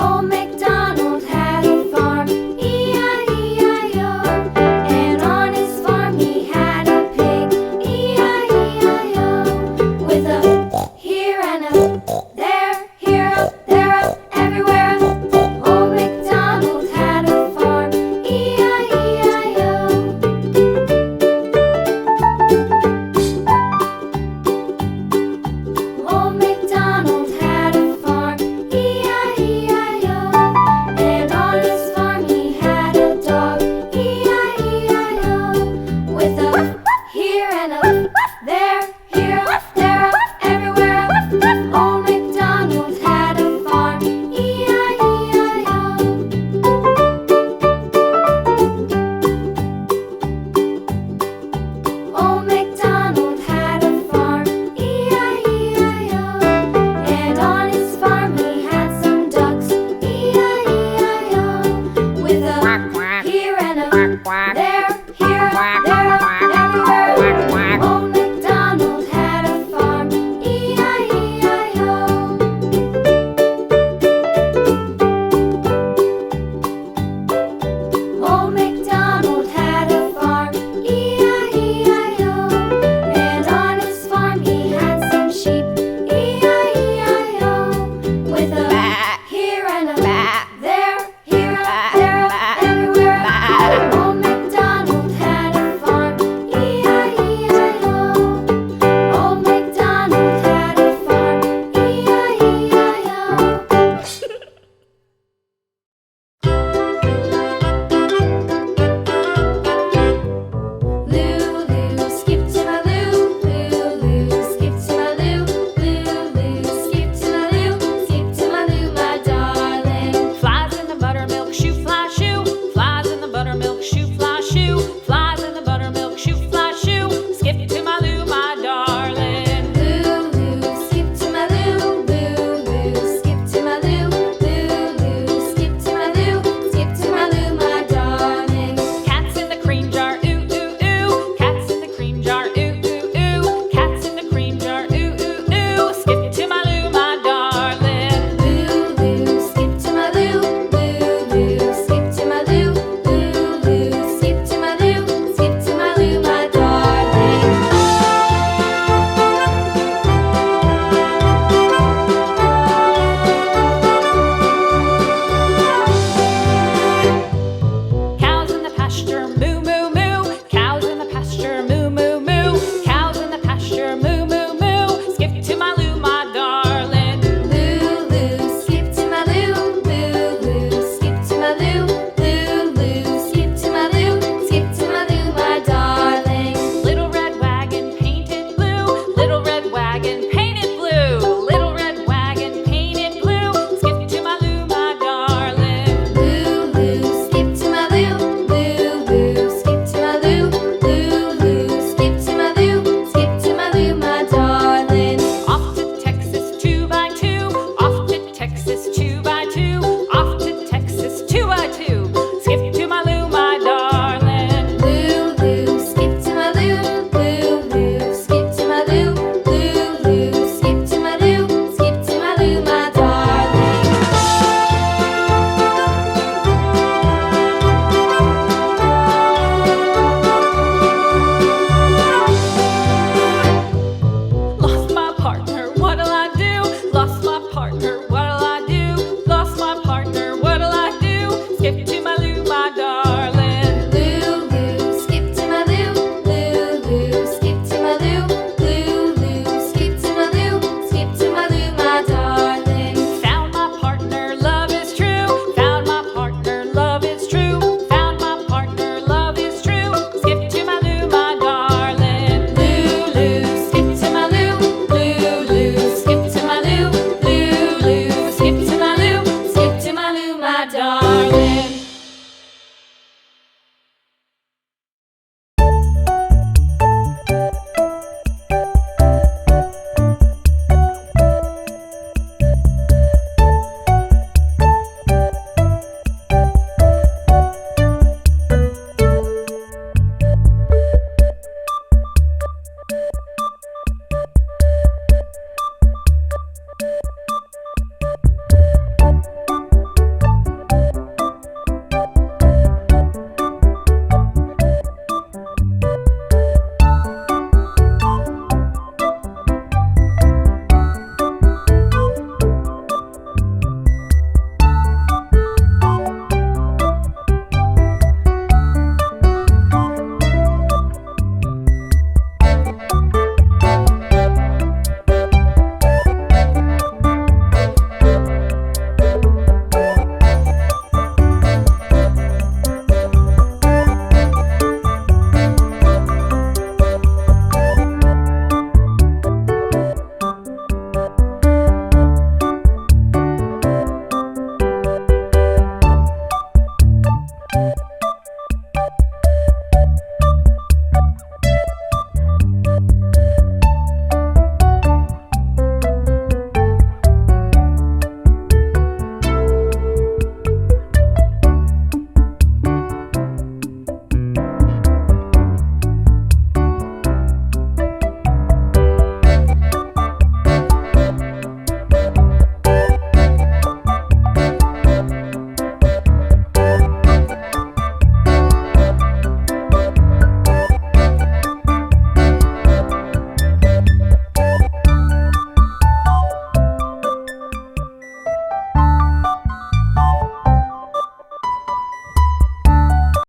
Old MacDonald had a farm, E-I-E-I-O. And on his farm he had a pig, E-I-E-I-O. With a here and a there, here up, there up, everywhere up. Old MacDonald had a farm, E-I-E-I-O. Old MacDonald had a farm, E-I-E-I-O. And on his farm he had a dog, E-I-E-I-O. With a here and a there, here up, there up, everywhere up. Old MacDonald had a farm, E-I-E-I-O. Old MacDonald had a farm, E-I-E-I-O. And on his farm he had some ducks, E-I-E-I-O. With a here and a there, here up, there up, everywhere. Old MacDonald had a farm, E-I-E-I-O. Old MacDonald had a farm, E-I-E-I-O. And on his farm he had some sheep, E-I-E-I-O. With a here and a there, here up, there up, everywhere. Old MacDonald had a farm, E-I-E-I-O. Old MacDonald had a farm, E-I-E-I-O. Lulu, skip to my loo, Lulu, skip to my loo, Lulu, skip to my loo, skip to my loo, my darling. Flies in the buttermilk shoe, fly shoe. Flies in the buttermilk shoe, fly shoe. Flies in the buttermilk shoe, fly shoe. Skip to my loo, my darling. Lulu, skip to my loo, Lulu, skip to my loo, Lulu, skip to my loo, skip to my loo, my darling. Cats in the cream jar, ooh ooh ooh. Cats in the cream jar, ooh ooh ooh. Cats in the cream jar, ooh ooh ooh. Skip to my loo, my darling. Lulu, skip to my loo, Lulu, skip to my loo, Lulu, skip to my loo, skip to my loo, my darling. Cows in the pasture, moo moo moo. Cows in the pasture, moo moo moo. Cows in the pasture, moo moo moo. Skip to my loo, my darling. Lulu, skip to my loo, Lulu, skip to my loo, Lulu, skip to my loo, skip to my loo, my darling. Little red wagon painted blue. Little red wagon painted blue. Little red wagon painted blue. Skip to my loo, my darling. Lulu, skip to my loo, Lulu, skip to my loo, Lulu, skip to my loo, skip to my loo, my darling. Off to Texas 2x2. Off to Texas 2x2. Off to Texas 2x2. Skip to my loo, my darling. Lulu, skip to my loo, Lulu, skip to my loo, Lulu, skip to my loo, skip to my loo, my darling. Lost my partner, what'll I do? Lost my partner, what'll I do? Lost my partner, what'll I do? Skip to my loo, my darling. Lulu, skip to my loo, Lulu, skip to my loo, Lulu, skip to my loo, skip to my loo, my darling. Found my partner, love is true. Found my partner, love is true. Found my partner, love is true. Skip to my loo, my darling. Lulu, skip to my loo, Lulu, skip to my loo, Lulu, skip to my loo, skip to my loo, my darling.